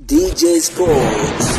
DJ Sports.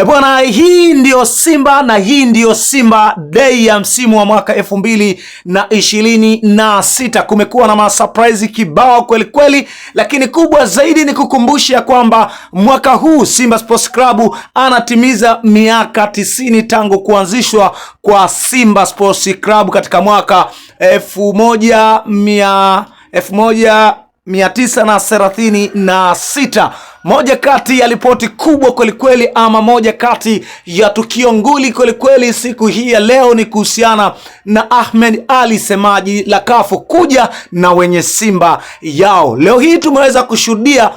Bwana, hii ndio Simba na hii ndio Simba Day ya msimu wa mwaka 2026. Kumekuwa na masurprise kibao kweli kweli, lakini kubwa zaidi ni kukumbusha kwamba mwaka huu Simba Sports Club anatimiza miaka 90 tangu kuanzishwa kwa Simba Sports Club katika mwaka 1936. Moja kati ya ripoti kubwa kwelikweli, ama moja kati ya tukio nguli kwelikweli siku hii ya leo ni kuhusiana na Ahmed Ally, semaji la CAF, kuja na wenye Simba yao. Leo hii tumeweza kushuhudia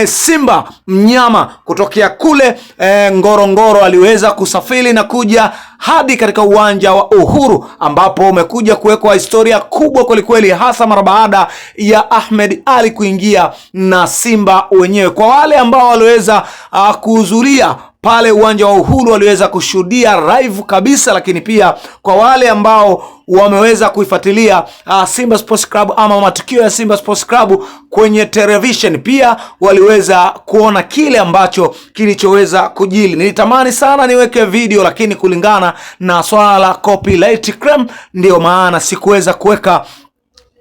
Simba mnyama kutokea kule Ngorongoro aliweza kusafiri na kuja hadi katika uwanja wa Uhuru, ambapo umekuja kuwekwa historia kubwa kwelikweli, hasa mara baada ya Ahmed Ally kuingia na Simba wenyewe. Kwa wale ambao waliweza kuhudhuria pale uwanja wa Uhuru waliweza kushuhudia live kabisa, lakini pia kwa wale ambao wameweza kuifuatilia Simba Sports Club ama matukio ya Simba Sports Club kwenye television, pia waliweza kuona kile ambacho kilichoweza kujili. Nilitamani sana niweke video, lakini kulingana na swala la copyright claim ndio maana sikuweza kuweka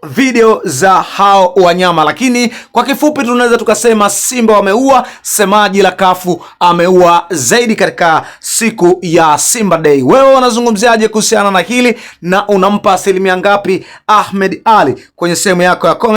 video za hao wanyama, lakini kwa kifupi tunaweza tukasema Simba wameua, semaji la CAF ameua zaidi katika siku ya Simba Day. Wewe unazungumziaje kuhusiana na hili na unampa asilimia ngapi Ahmed Ally? Kwenye sehemu yako ya comment